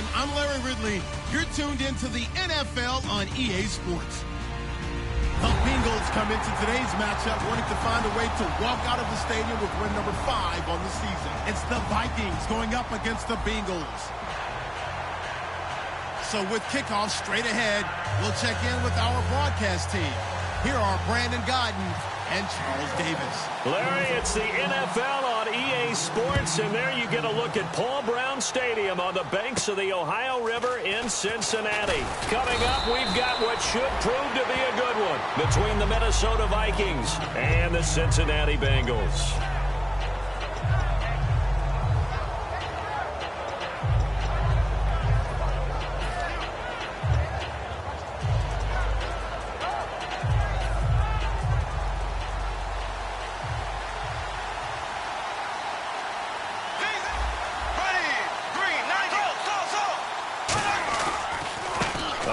everyone. I'm Larry Ridley. You're tuned into the NFL on EA Sports. The Bengals come into today's matchup wanting to find a way to walk out of the stadium with win number 5 on the season. It's the Vikings going up against the Bengals. So with kickoff straight ahead, we'll check in with our broadcast team. Here are Brandon Godden and Charles Davis. Larry, it's the NFL on EA Sports, and there you get a look at Paul Brown Stadium on the banks of the Ohio River in Cincinnati. Coming up, we've got what should prove to be a good one between the Minnesota Vikings and the Cincinnati Bengals.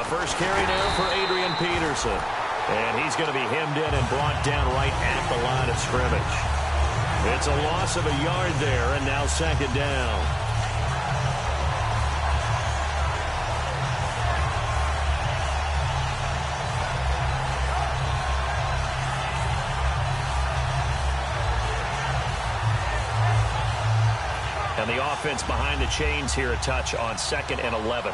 First carry now for Adrian Peterson. And he's going to be hemmed in and brought down right at the line of scrimmage. It's a loss of a yard there, and now second down. And the offense behind the chains here a touch on 2nd and 11.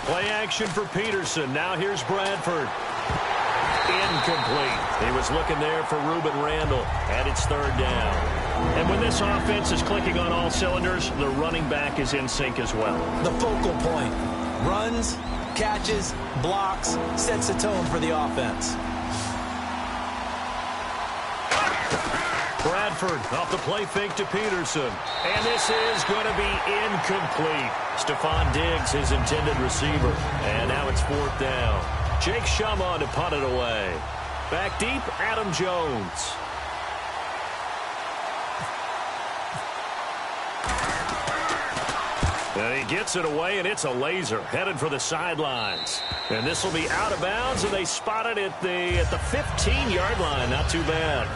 Play action for Peterson. Now here's Bradford. Incomplete. He was looking there for Reuben Randall, and it's 3rd down. And when this offense is clicking on all cylinders, the running back is in sync as well. The focal point. Runs, catches, blocks, sets the tone for the offense. Bradford off the play fake to Peterson. And this is going to be incomplete. Stephon Diggs, his intended receiver. And now it's 4th down. Jake Schumann to punt it away. Back deep, Adam Jones. And he gets it away, and it's a laser headed for the sidelines. And this will be out of bounds, and they spot it at the 15-yard line. Not too bad.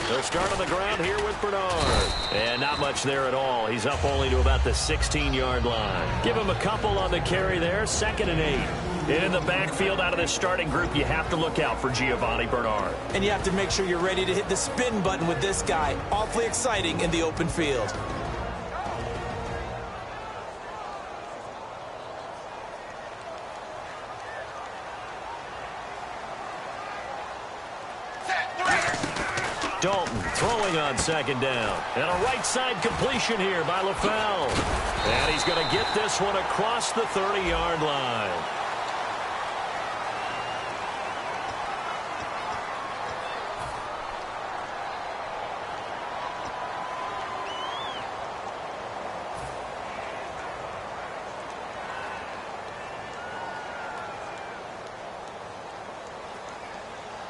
They'll start on the ground here with Bernard. And not much there at all. He's up only to about the 16-yard line. Give him a couple on the carry there. 2nd and 8. In the backfield out of this starting group, you have to look out for Giovanni Bernard. And you have to make sure you're ready to hit the spin button with this guy. Awfully exciting in the open field. Dalton throwing on 2nd down. And a right side completion here by LaFell. And he's going to get this one across the 30-yard line.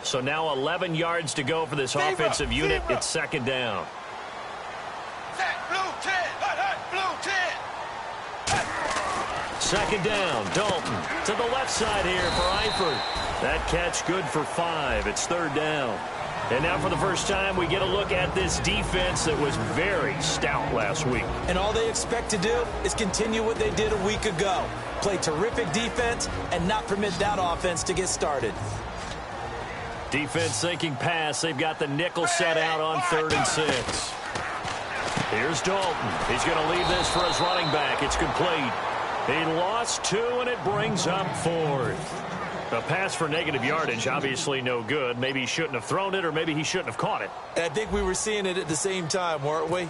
So now 11 yards to go for this offensive unit. It's 2nd down. Blue 10. Blue 10. 2nd down. Dalton to the left side here for Eifert. That catch good for 5. It's 3rd down. And now for the first time, we get a look at this defense that was very stout last week. And all they expect to do is continue what they did a week ago. Play terrific defense and not permit that offense to get started. Defense sinking pass. They've got the nickel set out on 3rd and 6. Here's Dalton. He's going to leave this for his running back. It's complete. He lost 2, and it brings up 4th. A pass for negative yardage, obviously no good. Maybe he shouldn't have thrown it, or maybe he shouldn't have caught it. And I think we were seeing it at the same time, weren't we?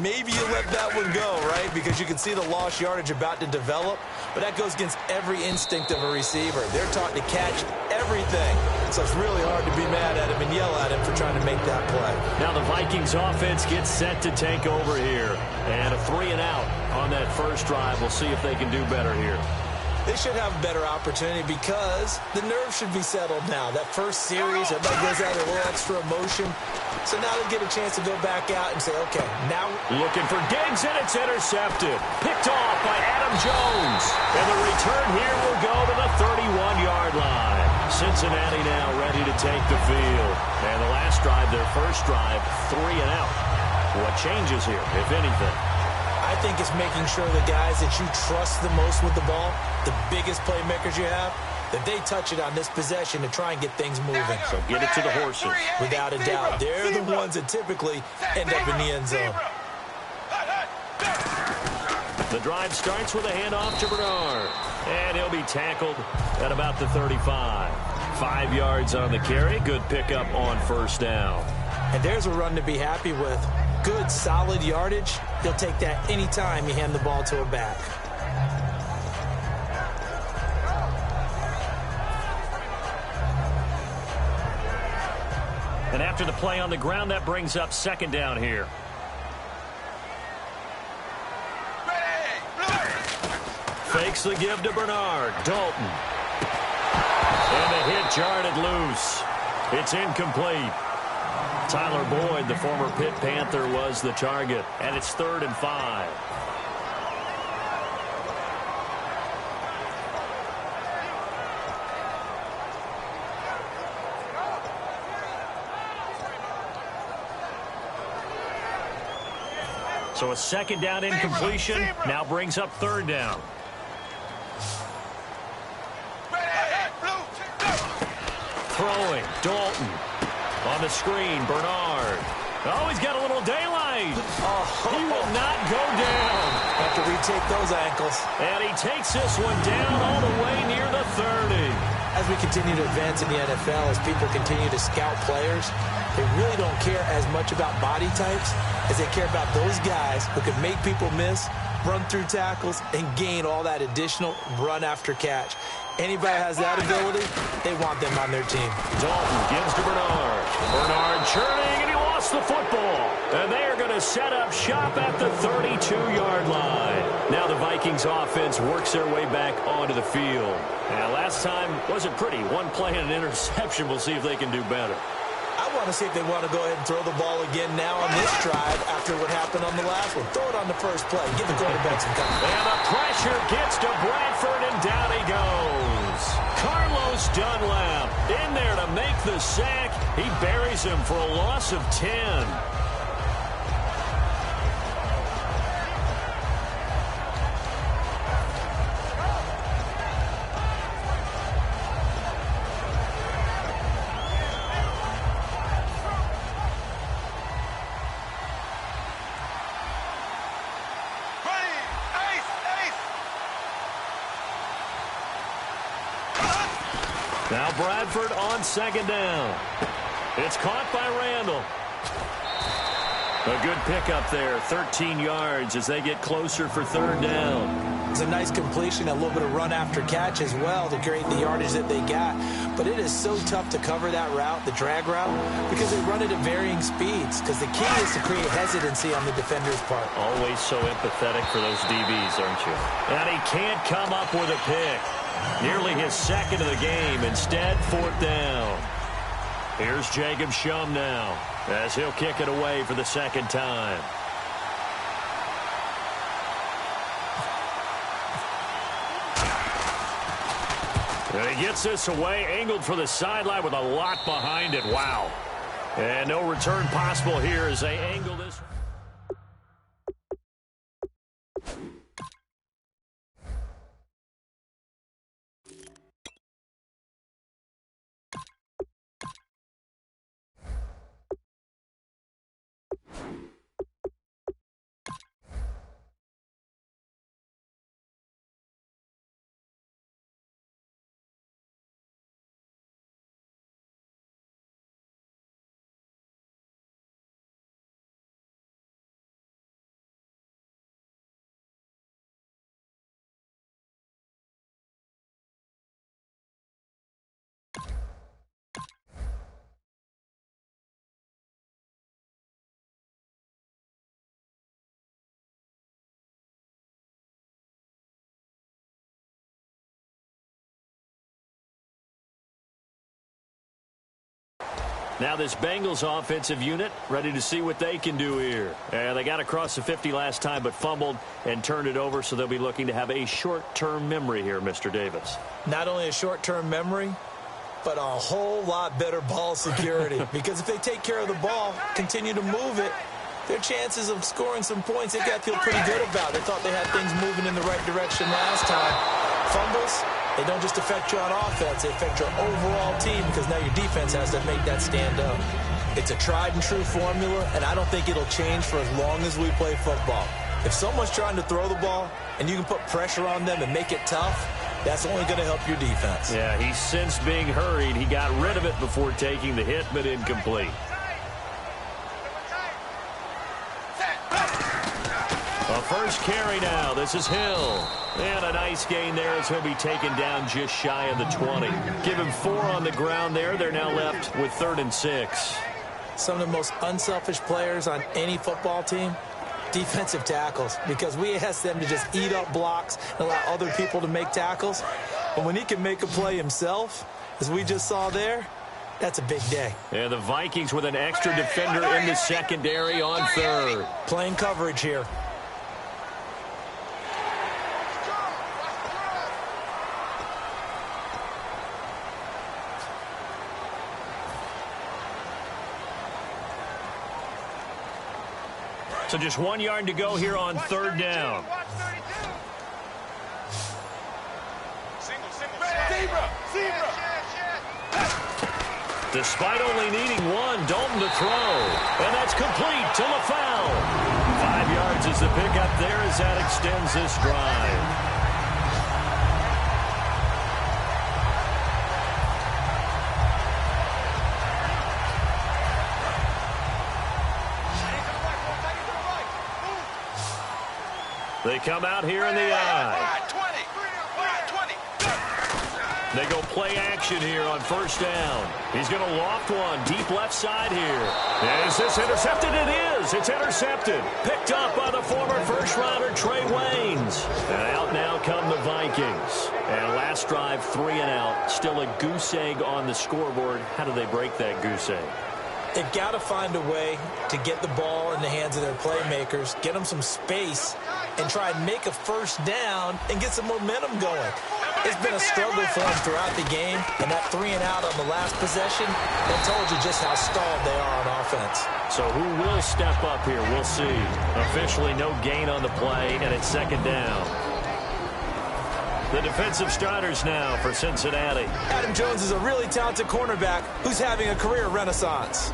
Maybe you let that one go, right? Because you can see the lost yardage about to develop. But that goes against every instinct of a receiver. They're taught to catch everything. So it's really hard to be mad at him and yell at him for trying to make that play. Now the Vikings offense gets set to take over here. And a 3-and-out on that first drive. We'll see if they can do better here. They should have a better opportunity because the nerves should be settled now. That first series, everybody goes out with a little extra emotion. So now they get a chance to go back out and say, okay, now. Looking for Diggs, and it's intercepted. Picked off by Adam Jones. And the return here will go to the 31-yard line. Cincinnati now ready to take the field. And the last drive, their first drive, 3-and-out. What changes here, if anything? I think it's making sure the guys that you trust the most with the ball, the biggest playmakers you have, that they touch it on this possession to try and get things moving. So get it to the horses. Without a doubt. They're the ones that typically end up in the end zone. The drive starts with a handoff to Bernard. And he'll be tackled at about the 35. 5 yards on the carry. Good pickup on first down. And there's a run to be happy with. Good, solid yardage. He'll take that anytime you hand the ball to a back. And after the play on the ground, that brings up second down here. Fakes the give to Bernard. Dalton. And the hit jarred loose. It's incomplete. Tyler Boyd, the former Pitt Panther, was the target. And it's 3rd and 5. So a second down incompletion now brings up 3rd down. Throwing, Dalton. On the screen, Bernard. Oh, he's got a little daylight. He will not go down. Have to retake those ankles. And he takes this one down all the way near the 30. As we continue to advance in the NFL, as people continue to scout players, they really don't care as much about body types as they care about those guys who can make people miss, run through tackles, and gain all that additional run after catch. Anybody has that ability, they want them on their team. Dalton gives to Bernard. Bernard churning, and he lost the football. And they are going to set up shop at the 32-yard line. Now the Vikings offense works their way back onto the field. And last time wasn't pretty. One play and an interception. We'll see if they can do better. I want to see if they want to go ahead and throw the ball again now on this drive after what happened on the last one. Throw it on the first play. Give the quarterback some time. And the pressure gets to Bradford, and down he goes. Carlos Dunlap in there to make the sack. He buries him for a loss of 10. Now Bradford on second down. It's caught by Randall. A good pickup there, 13 yards as they get closer for 3rd down. It's a nice completion, a little bit of run after catch as well to create the yardage that they got. But it is so tough to cover that route, the drag route, because they run it at varying speeds. Because the key is to create hesitancy on the defender's part. Always so empathetic for those DBs, aren't you? And he can't come up with a pick. Nearly his second of the game. Instead, 4th down. Here's Jacob Shum now as he'll kick it away for the second time. And he gets this away, angled for the sideline with a lot behind it. Wow. And no return possible here as they angle this. Now this Bengals offensive unit ready to see what they can do here. They got across the 50 last time but fumbled and turned it over, so they'll be looking to have a short-term memory here, Mr. Davis. Not only a short-term memory, but a whole lot better ball security. Because if they take care of the ball, continue to move it, their chances of scoring some points, they've got to feel pretty good about. They thought they had things moving in the right direction last time. Fumbles, they don't just affect you on offense, they affect your overall team because now your defense has to make that stand up. It's a tried and true formula, and I don't think it'll change for as long as we play football. If someone's trying to throw the ball and you can put pressure on them and make it tough, that's only going to help your defense. Yeah, he's since being hurried. He got rid of it before taking the hit, but incomplete. A first carry now. This is Hill. And a nice gain there as he'll be taken down just shy of the 20. Give him 4 on the ground there. They're now left with 3rd and 6. Some of the most unselfish players on any football team, defensive tackles, because we ask them to just eat up blocks and allow other people to make tackles. But when he can make a play himself, as we just saw there, that's a big day. And the Vikings with an extra defender in the secondary on 3rd. Playing coverage here. So just 1 yard to go here on 3rd down. Despite only needing 1, Dalton to throw. And that's complete to LaFell. 5 yards is the pickup there as that extends this drive. They come out here in the eye. They go play action here on 1st down. He's going to loft one deep left side here. Is this intercepted? It is. It's intercepted. Picked up by the former first-rounder Trey Waynes. And out now come the Vikings. And last drive, 3 and out. Still a goose egg on the scoreboard. How do they break that goose egg? They've got to find a way to get the ball in the hands of their playmakers, get them some space, and try and make a 1st down and get some momentum going. It's been a struggle for them throughout the game, and that 3 and out on the last possession, that told you just how stalled they are on offense. So who will step up here? We'll see. Officially no gain on the play, and it's 2nd down. The defensive starters now for Cincinnati. Adam Jones is a really talented cornerback who's having a career renaissance.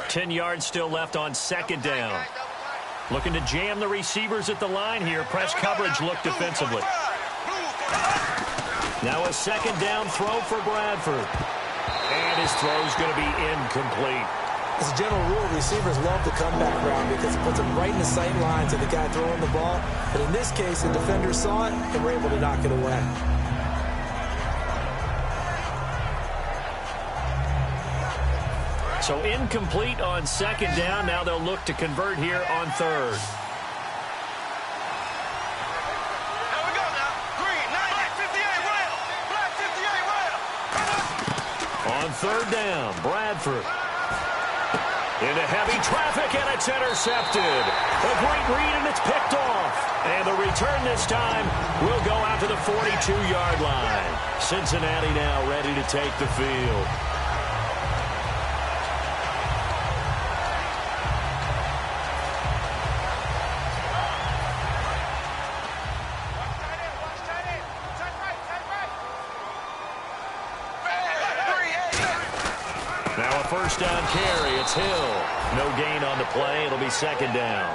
Ten yards still left on 2nd down. Looking to jam the receivers at the line here. Press coverage look defensively. Now a 2nd down throw for Bradford. And his throw's going to be incomplete. As a general rule, receivers love the comeback route because it puts them right in the sight lines of the guy throwing the ball. But in this case, the defenders saw it and were able to knock it away. So incomplete on 2nd down. Now they'll look to convert here on 3rd. On 3rd down, Bradford. Into heavy traffic, and it's intercepted. A great read, and it's picked off. And the return this time will go out to the 42-yard line. Cincinnati now ready to take the field. Now a 1st down carry. It's Hill. No gain on the play. It'll be 2nd down.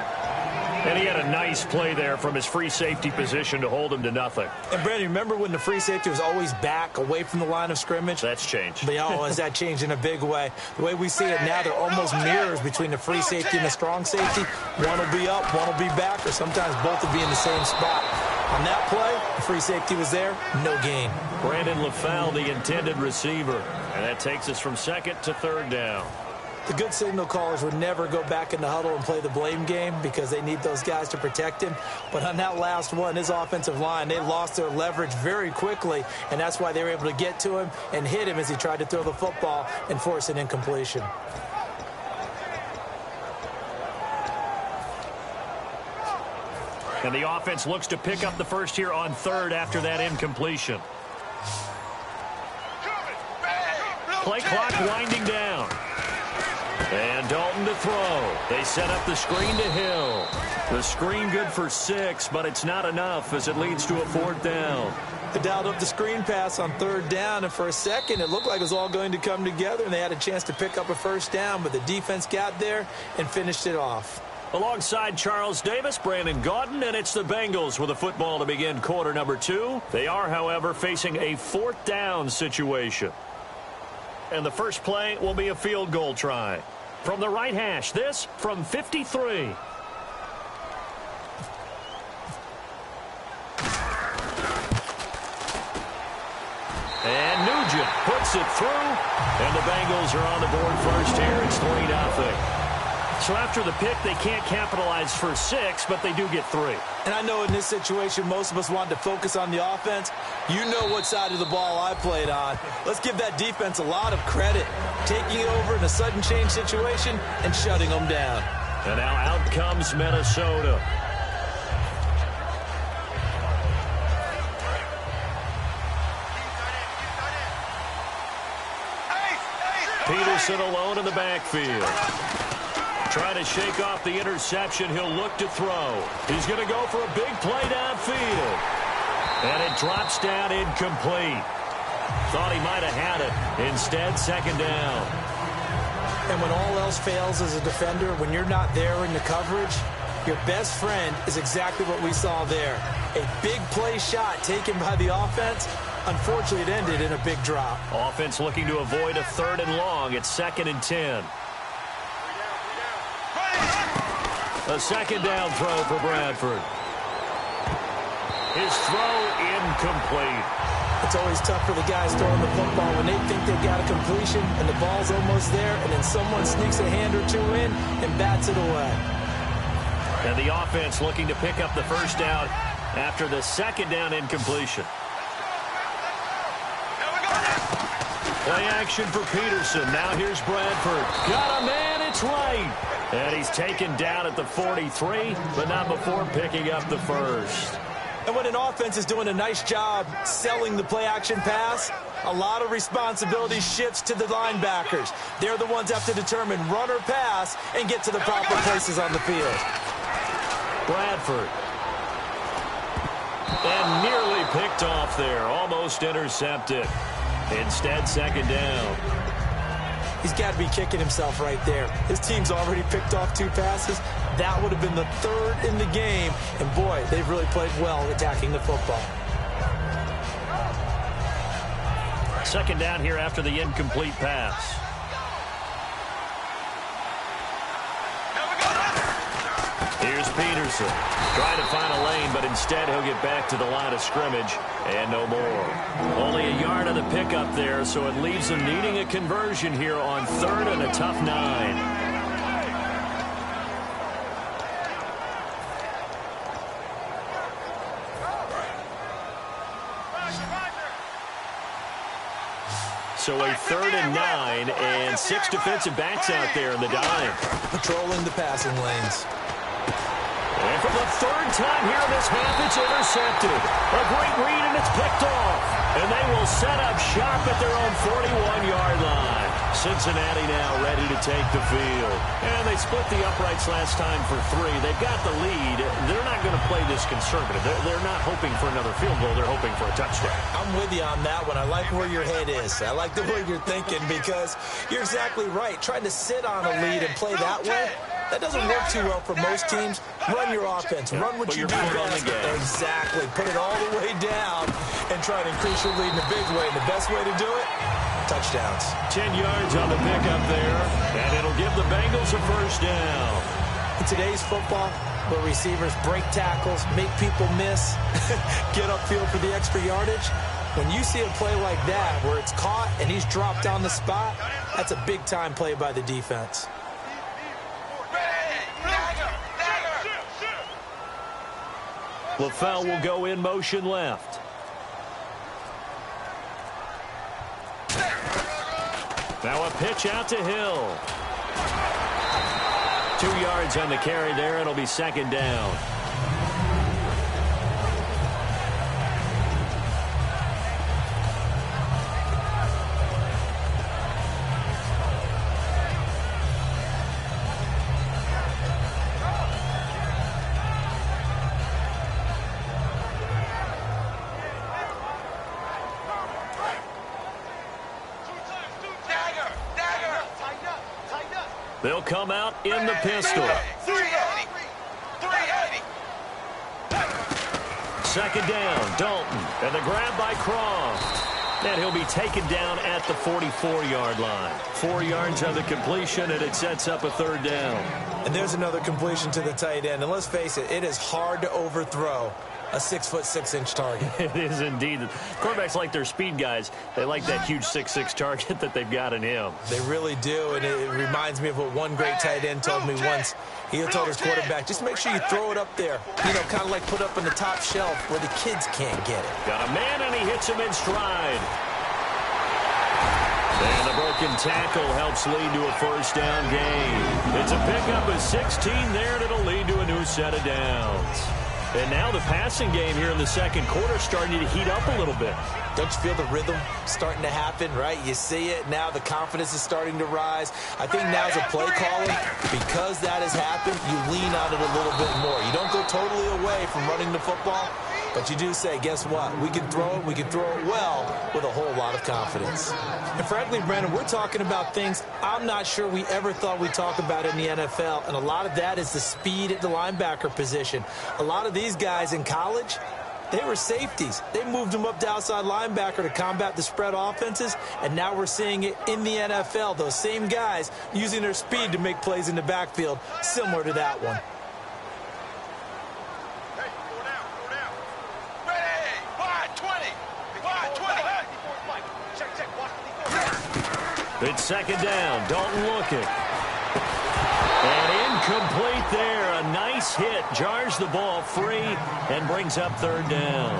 And he had a nice play there from his free safety position to hold him to nothing. And, Brandon, remember when the free safety was always back away from the line of scrimmage? That's changed. But, has that changed in a big way? The way we see it now, they're almost mirrors between the free safety and the strong safety. One will be up, one will be back, or sometimes both will be in the same spot. On that play, the free safety was there, no gain. Brandon LaFell, the intended receiver. And that takes us from 2nd to 3rd down. The good signal callers would never go back in the huddle and play the blame game because they need those guys to protect him. But on that last one, his offensive line, they lost their leverage very quickly, and that's why they were able to get to him and hit him as he tried to throw the football and force an incompletion. And the offense looks to pick up the first here on third after that incompletion. Play clock winding down. And Dalton to throw. They set up the screen to Hill. The screen good for 6, but it's not enough as it leads to a 4th down. They dialed up the screen pass on 3rd down, and for a second it looked like it was all going to come together, and they had a chance to pick up a 1st down, but the defense got there and finished it off. Alongside Charles Davis, Brandon Gaudin, and it's the Bengals with a football to begin quarter number 2. They are, however, facing a 4th down situation. And the first play will be a field goal try. From the right hash, this from 53. And Nugent puts it through, and the Bengals are on the board first here. It's 3-0. So after the pick, they can't capitalize for 6, but they do get 3. And I know in this situation, most of us wanted to focus on the offense. You know what side of the ball I played on. Let's give that defense a lot of credit. Taking it over in a sudden change situation and shutting them down. And now out comes Minnesota. Peterson alone in the backfield. Trying to shake off the interception. He'll look to throw. He's going to go for a big play downfield. And it drops down incomplete. Thought he might have had it. Instead, 2nd down. And when all else fails as a defender, when you're not there in the coverage, your best friend is exactly what we saw there. A big play shot taken by the offense. Unfortunately, it ended in a big drop. Offense looking to avoid a 3rd and long. It's 2nd and 10. A 2nd down throw for Bradford. His throw incomplete. It's always tough for the guys throwing the football when they think they've got a completion and the ball's almost there, and then someone sneaks a hand or 2 in and bats it away. And the offense looking to pick up the 1st down after the 2nd down incompletion. Play action for Peterson. Now here's Bradford. Got a man, it's right. And he's taken down at the 43, but not before picking up the 1st. And when an offense is doing a nice job selling the play-action pass, a lot of responsibility shifts to the linebackers. They're the ones that have to determine run or pass and get to the proper places on the field. Bradford. And nearly picked off there. Almost intercepted. Instead, 2nd down. He's got to be kicking himself right there. His team's already picked off 2 passes. That would have been the 3rd in the game. And, boy, they've really played well attacking the football. 2nd down here after the incomplete pass. Here's Peterson. Trying to find a lane, but instead he'll get back to the line of scrimmage and no more. Only a yard of the pickup there, so it leaves them needing a conversion here on 3rd and a tough 9. So a 3rd and 9 and 6 defensive backs out there in the dime. Patrolling the passing lanes. And for the 3rd time here in this half, it's intercepted. A great read, and it's picked off. And they will set up shop at their own 41-yard line. Cincinnati now ready to take the field. And they split the uprights last time for 3. They've got the lead. They're not going to play this conservative. They're not hoping for another field goal. They're hoping for a touchdown. I'm with you on that one. I like where your head is. I like the way you're thinking because you're exactly right. Trying to sit on a lead and play that way, that doesn't work too well for most teams. Run your offense. Run what you do best. Exactly. Put it all the way down and try to increase your lead in a big way. And the best way to do it, touchdowns. 10 yards on the pickup there, and it'll give the Bengals a 1st down. In today's football, where receivers break tackles, make people miss, get upfield for the extra yardage, when you see a play like that where it's caught and he's dropped on the spot, That's a big-time play by the defense. LaFell will go in motion left. Now a pitch out to Hill. 2 yards on the carry there. It'll be second down. They'll come out in the pistol. 380. Second down, Dalton. And the grab by Croft. And he'll be taken down at the 44-yard line. 4 yards on the completion, and it sets up a third down. And there's another completion to the tight end. And let's face it, it is hard to overthrow a 6'6" target. It is indeed. Quarterbacks like their speed guys. They like that huge 6'6" target that they've got in him. They really do, and it reminds me of what one great tight end told me once. He told his quarterback, just make sure you throw it up there, you know, kind of like put up on the top shelf where the kids can't get it. Got a man, and he hits him in stride. And the broken tackle helps lead to a first down gain. It's a pickup of 16 there, and it'll lead to a new set of downs. And now the passing game here in the second quarter starting to heat up a little bit. Don't you feel the rhythm starting to happen, right? You see it now. The confidence is starting to rise. I think now as a play caller, because that has happened, you lean on it a little bit more. You don't go totally away from running the football, but you do say, guess what? We can throw it. We can throw it well with a whole lot of confidence. And frankly, Brandon, we're talking about things I'm not sure we ever thought we'd talk about in the NFL, and a lot of that is the speed at the linebacker position. A lot of these guys in college, they were safeties. They moved them up to outside linebacker to combat the spread offenses, and now we're seeing it in the NFL. Those same guys using their speed to make plays in the backfield, similar to that one. It's second down. Dalton looking. And incomplete there. A nice hit. Jars the ball free and brings up third down.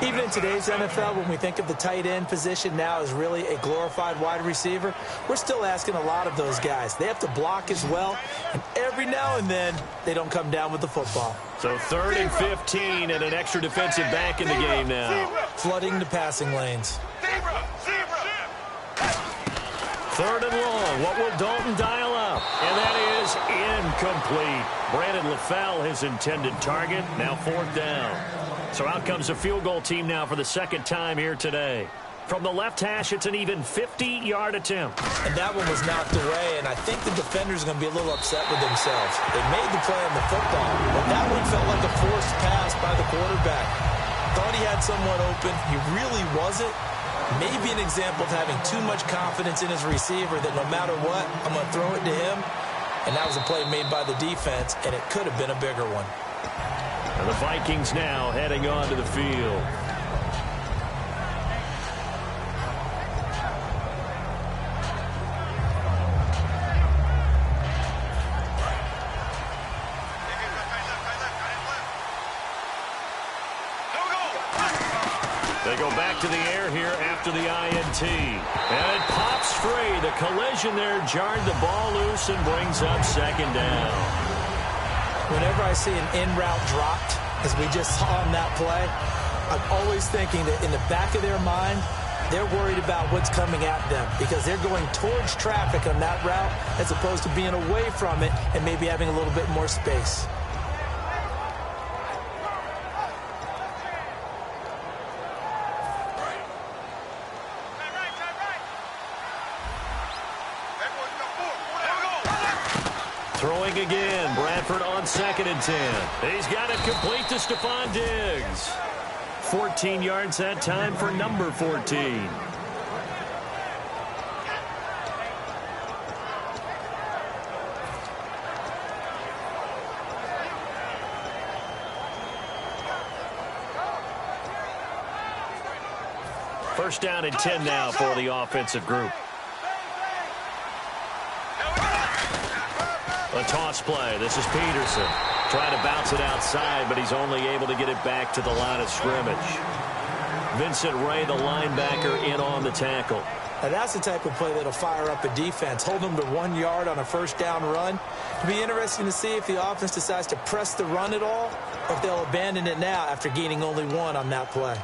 Even in today's NFL, when we think of the tight end position now as really a glorified wide receiver, we're still asking a lot of those guys. They have to block as well, and every now and then they don't come down with the football. So 3rd and 15 and an extra defensive back in the game now. Flooding the passing lanes. 3rd and long. What will Dalton dial up? And that is incomplete. Brandon LaFell, his intended target. Now 4th down. So out comes a field goal team now for the second time here today. From the left hash, it's an even 50-yard attempt. And that one was knocked away, and I think the defenders are going to be a little upset with themselves. They made the play on the football, but that one felt like a forced pass by the quarterback. Thought he had someone open. He really wasn't. Maybe an example of having too much confidence in his receiver that no matter what, I'm going to throw it to him. And that was a play made by the defense, and it could have been a bigger one. And the Vikings now heading onto the field. They go back to the air here after the INT. And it pops free. The collision there jarred the ball loose and brings up second down. Whenever I see an in-route dropped, as we just saw on that play, I'm always thinking that in the back of their mind, they're worried about what's coming at them because they're going towards traffic on that route as opposed to being away from it and maybe having a little bit more space. Throwing again. Bradford on 2nd and 10. He's got it complete to Stephon Diggs. 14 yards that time for number 14. First down and 10 now for the offensive group. toss play. This is Peterson. Trying to bounce it outside, but he's only able to get it back to the line of scrimmage. Vincent Ray, the linebacker, in on the tackle. Now that's the type of play that'll fire up a defense. Hold them to 1 yard on a first down run. It'll be interesting to see if the offense decides to press the run at all, or if they'll abandon it now after gaining only 1 on that play.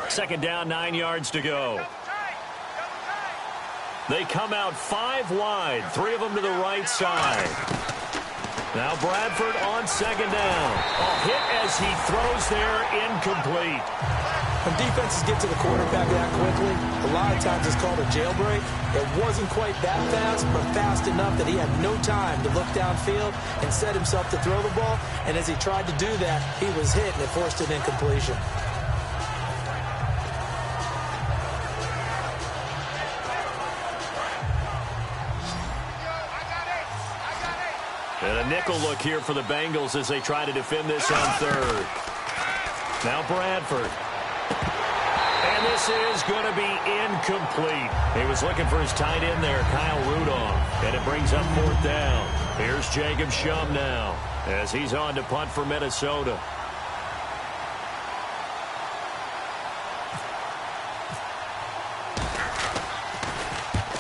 Second down, 9 yards to go. They come out 5 wide, 3 of them to the right side. Now Bradford on second down. A hit as he throws there, incomplete. When defenses get to the quarterback that quickly, a lot of times it's called a jailbreak. It wasn't quite that fast, but fast enough that he had no time to look downfield and set himself to throw the ball. And as he tried to do that, he was hit and it forced an incompletion. And a nickel look here for the Bengals as they try to defend this on third. Now Bradford. And this is going to be incomplete. He was looking for his tight end there, Kyle Rudolph. And it brings up 4th down. Here's Jacob Shum now as he's on to punt for Minnesota.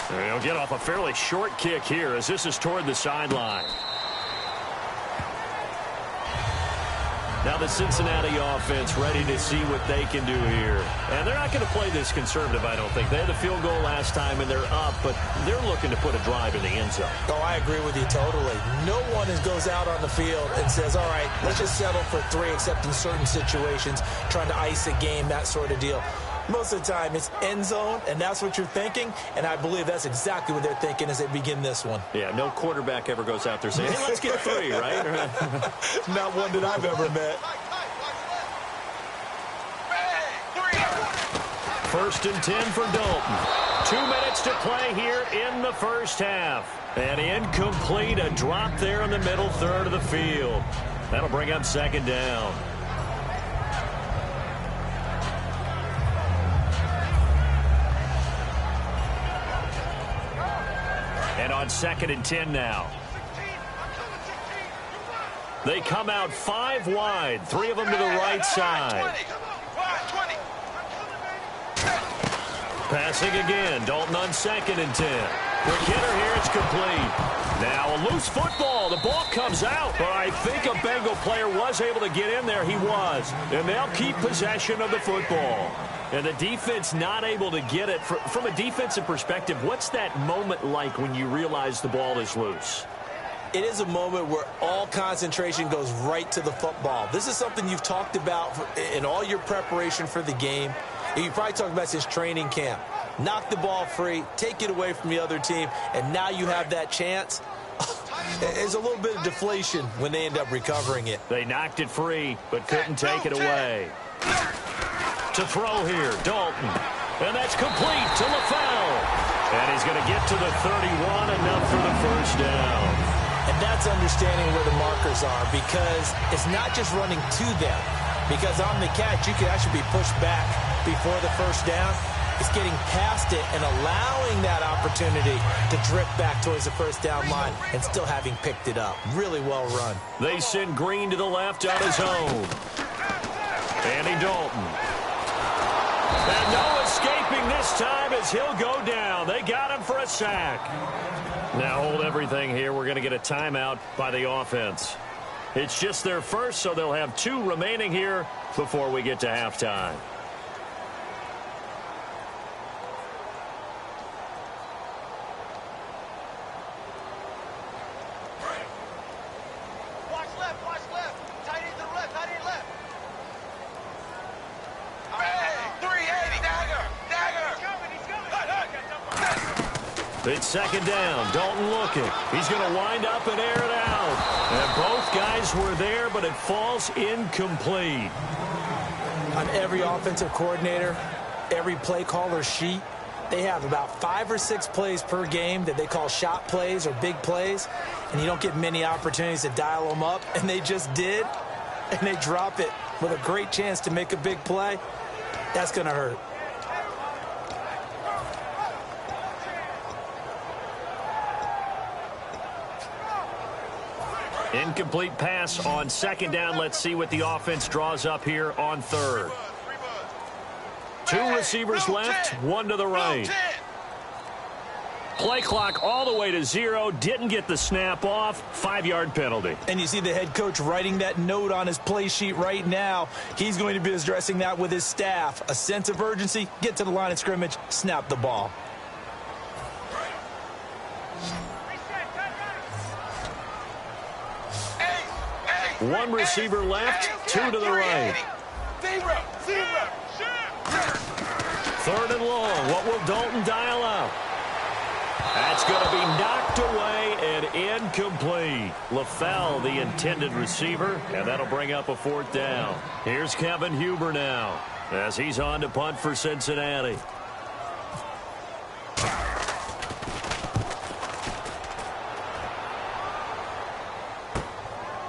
He'll get off a fairly short kick here as this is toward the sideline. Now the Cincinnati offense ready to see what they can do here. And they're not going to play this conservative, I don't think. They had the field goal last time, and they're up, but they're looking to put a drive in the end zone. Oh, I agree with you totally. No one goes out on the field and says, all right, let's just settle for 3, except in certain situations, trying to ice a game, that sort of deal. Most of the time, it's end zone, and that's what you're thinking, and I believe that's exactly what they're thinking as they begin this one. Yeah, no quarterback ever goes out there saying, hey, let's get 3, right? Not one that I've ever met. 1st and 10 for Dalton. 2 minutes to play here in the first half. And incomplete, a drop there in the middle third of the field. That'll bring up second down. And on 2nd and 10 now. They come out 5 wide, 3 of them to the right side. Passing again, Dalton on 2nd and 10. Quick hitter here, it's complete. Now a loose football, the ball comes out, but I think a Bengal player was able to get in there. He was, and they'll keep possession of the football. And the defense not able to get it. From a defensive perspective, what's that moment like when you realize the ball is loose? It is a moment where all concentration goes right to the football. This is something you've talked about in all your preparation for the game. You probably talked about this training camp. Knock the ball free, take it away from the other team, and now you have that chance. There's a little bit of deflation when they end up recovering it. They knocked it free, but couldn't take it away. To throw here, Dalton. And that's complete to LaFell. And he's going to get to the 31, enough for the first down. And that's understanding where the markers are, because it's not just running to them. Because on the catch, you can actually be pushed back before the first down. It's getting past it and allowing that opportunity to drift back towards the first down line and still having picked it up. Really well run. They send Green to the left on his own. Andy Dalton. And no escaping this time as he'll go down. They got him for a sack. Now hold everything here. We're going to get a timeout by the offense. It's just their first, so they'll have 2 remaining here before we get to halftime. Watch left. Tight end to the left, tight end left. 380, dagger. It's second down. Dalton looking. He's going to wind up and air it out. And both guys were there, but it falls incomplete. On every offensive coordinator, every play caller sheet, they have about 5 or 6 plays per game that they call shot plays or big plays, and you don't get many opportunities to dial them up, and they just did, and they drop it with a great chance to make a big play. That's going to hurt. Incomplete pass on second down. Let's see what the offense draws up here on third. Two receivers left, one to the right. Play clock all the way to 0. Didn't get the snap off. 5-yard penalty. And you see the head coach writing that note on his play sheet right now. He's going to be addressing that with his staff. A sense of urgency, get to the line of scrimmage, snap the ball. One receiver left, two to the right. Third and long. What will Dalton dial up? That's going to be knocked away and incomplete. LaFell, the intended receiver, and that'll bring up a fourth down. Here's Kevin Huber now as he's on to punt for Cincinnati.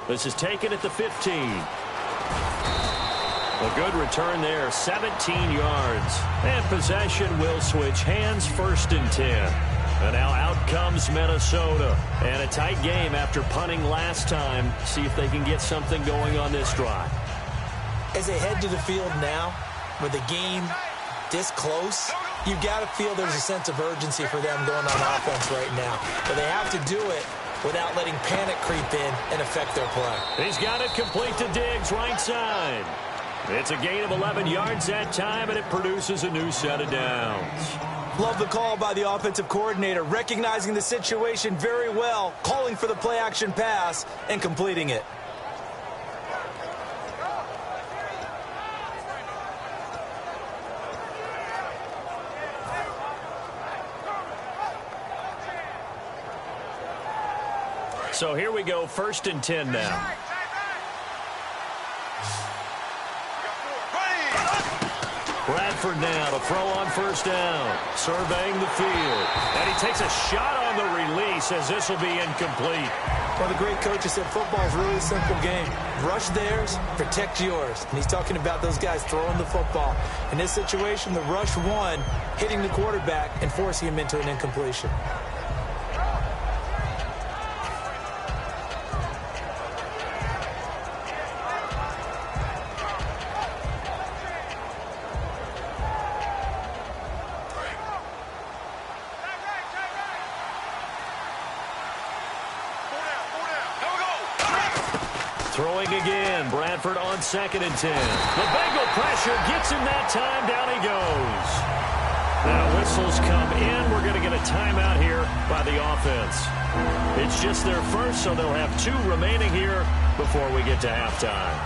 This is taken at the 15. A good return there, 17 yards. And possession will switch hands, 1st and 10. And now out comes Minnesota. And a tight game after punting last time. See if they can get something going on this drive. As they head to the field now, with the game this close, you've got to feel there's a sense of urgency for them going on offense right now. But they have to do it without letting panic creep in and affect their play. He's got it complete to Diggs, right side. It's a gain of 11 yards that time, and it produces a new set of downs. Love the call by the offensive coordinator, recognizing the situation very well, calling for the play-action pass and completing it. So here we go, 1st and 10 now. Bradford now to throw on 1st down, surveying the field. And he takes a shot on the release as this will be incomplete. Well, the great coach has said football is really a simple game. Rush theirs, protect yours. And he's talking about those guys throwing the football. In this situation, the rush won, hitting the quarterback and forcing him into an incompletion. Throwing again, Bradford on 2nd and 10. The Bengal pressure gets him that time, down he goes. Now whistles come in. We're going to get a timeout here by the offense. It's just their first, so they'll have 2 remaining here before we get to halftime.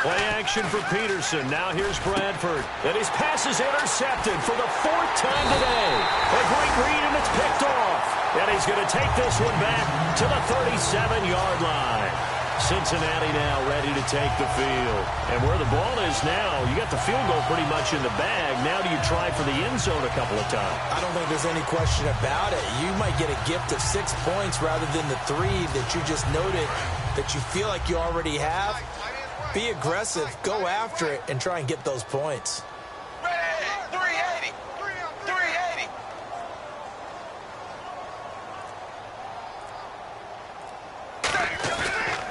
Play action for Peterson. Now here's Bradford. And his pass is intercepted for the 4th time today. A great read, and it's picked off. And he's going to take this one back to the 37-yard line. Cincinnati now ready to take the field. And where the ball is now, you got the field goal pretty much in the bag. Now do you try for the end zone a couple of times? I don't think there's any question about it. You might get a gift of 6 points rather than the 3 that you just noted that you feel like you already have. Be aggressive, go after it, and try and get those points. Ready, 380, 380.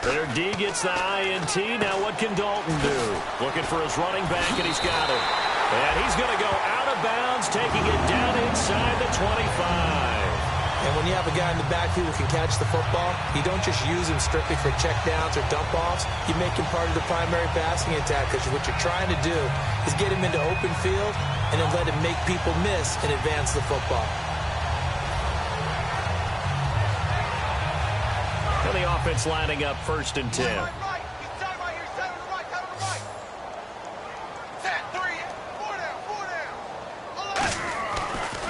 Their D gets the INT. Now what can Dalton do? Looking for his running back, and he's got it. And he's going to go out of bounds, taking it down inside the 25. And when you have a guy in the backfield who can catch the football, you don't just use him strictly for checkdowns or dump-offs. You make him part of the primary passing attack, because what you're trying to do is get him into open field and then let him make people miss and advance the football. And the offense lining up 1st and 10.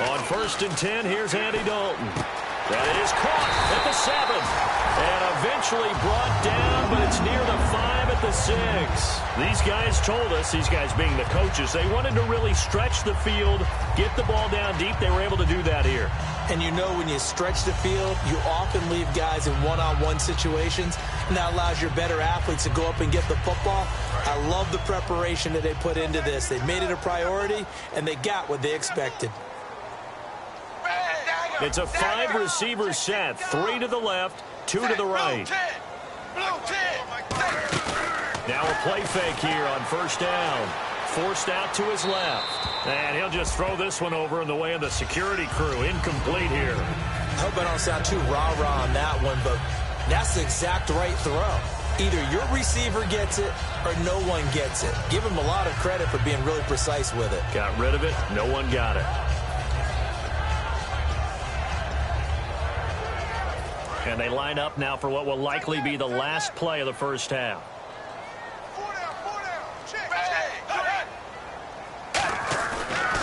On 1st and 10, here's Andy Dalton. And it is caught at the 7. And eventually brought down, but it's near the 5 at the 6. These guys told us, these guys being the coaches, they wanted to really stretch the field, get the ball down deep. They were able to do that here. And you know when you stretch the field, you often leave guys in one-on-one situations, and that allows your better athletes to go up and get the football. I love the preparation that they put into this. They made it a priority, and they got what they expected. It's a 5-receiver set, 3 to the left, 2 to the right. Now a play fake here on first down. Forced out to his left. And he'll just throw this one over in the way of the security crew. Incomplete here. I hope I don't sound too rah-rah on that one, but that's the exact right throw. Either your receiver gets it or no one gets it. Give him a lot of credit for being really precise with it. Got rid of it. No one got it. And they line up now for what will likely be the last play of the first half.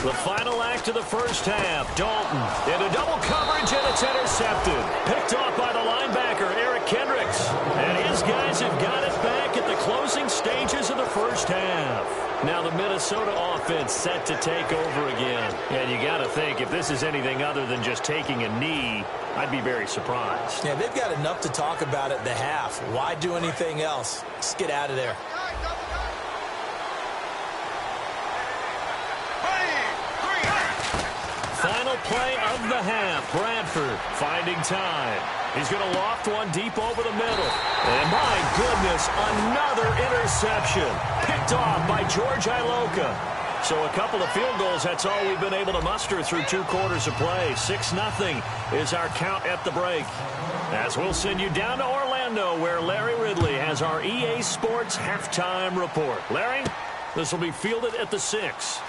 The final act of the first half. Dalton into double coverage, and it's intercepted. Picked off by the linebacker, Eric Kendricks. And his guys have got it back at the closing stages of the first half. Now the Minnesota offense set to take over again. And you got to think, if this is anything other than just taking a knee, I'd be very surprised. Yeah, they've got enough to talk about at the half. Why do anything else? Just get out of there. Final play of the half. Bradford finding time. He's going to loft one deep over the middle. And my goodness, another interception. Picked off by George Iloka. So a couple of field goals, that's all we've been able to muster through 2 quarters of play. 6-0 is our count at the break. As we'll send you down to Orlando, where Larry Ridley has our EA Sports halftime report. Larry, this will be fielded at the 6.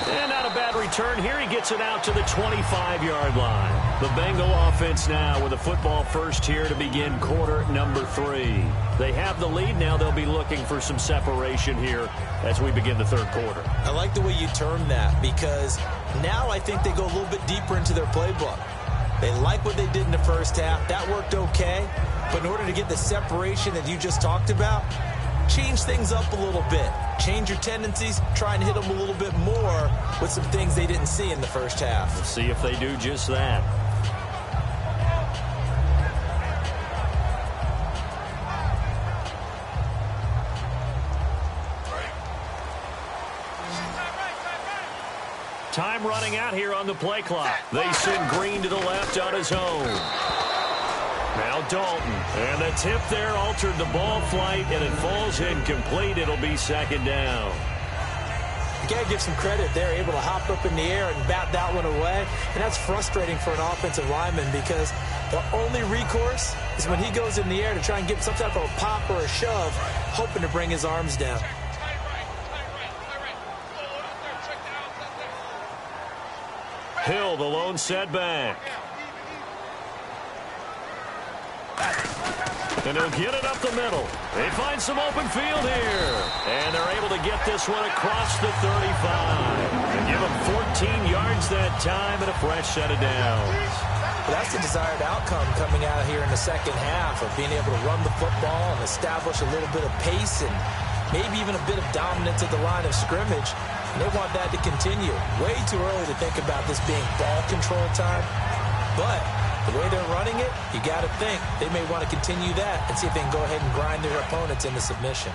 And not a bad return here. He gets it out to the 25-yard line. The Bengal offense now with a football first here to begin quarter number 3. They have the lead. Now they'll be looking for some separation here as we begin the third quarter. I like the way you term that, because now I think they go a little bit deeper into their playbook. They like what they did in the first half. That worked okay. But in order to get the separation that you just talked about, change things up a little bit. Change your tendencies. Try and hit them a little bit more with some things they didn't see in the first half. We'll see if they do just that. Time running out here on the play clock. They send Green to the left on his own. Now Dalton. And the tip there altered the ball flight, and it falls incomplete. It'll be second down. You got to give some credit. They're able to hop up in the air and bat that one away. And that's frustrating for an offensive lineman, because the only recourse is when he goes in the air to try and get some type of a pop or a shove, hoping to bring his arms down. Hill, the lone setback. And he'll get it up the middle. They find some open field here. And they're able to get this one across the 35. And give them 14 yards that time and a fresh set of downs. Well, that's the desired outcome coming out here in the second half, of being able to run the football and establish a little bit of pace and maybe even a bit of dominance at the line of scrimmage. And they want that to continue. Way too early to think about this being ball control time. But the way they're running it, you got to think they may want to continue that and see if they can go ahead and grind their opponents into submission.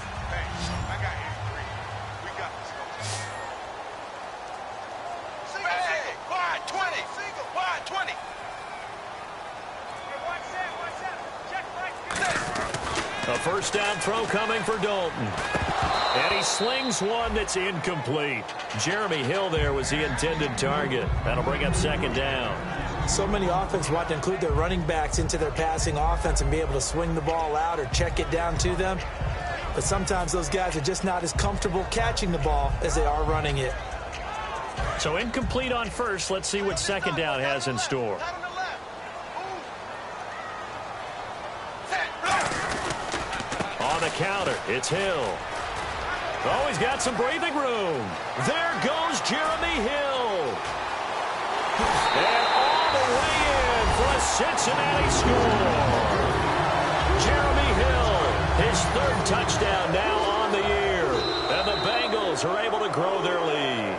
A first down throw coming for Dalton. And he slings one that's incomplete. Jeremy Hill there was the intended target. That'll bring up second down. So many offenses want to include their running backs into their passing offense and be able to swing the ball out or check it down to them. But sometimes those guys are just not as comfortable catching the ball as they are running it. So incomplete on first. Let's see what second down has in store. On the counter, it's Hill. Oh, he's got some breathing room. There goes Jeremy Hill. And all the way in for a Cincinnati score. Jeremy Hill, his third touchdown now on the year. And the Bengals are able to grow their lead.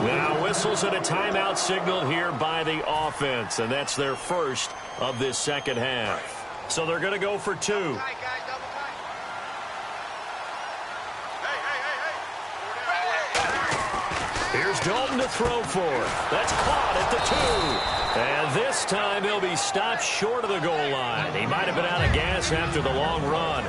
Now whistles and a timeout signal here by the offense, and that's their first of this second half. So they're going to go for two. Here's Dalton to throw for. That's caught at the 2. And this time he'll be stopped short of the goal line. He might have been out of gas after the long run.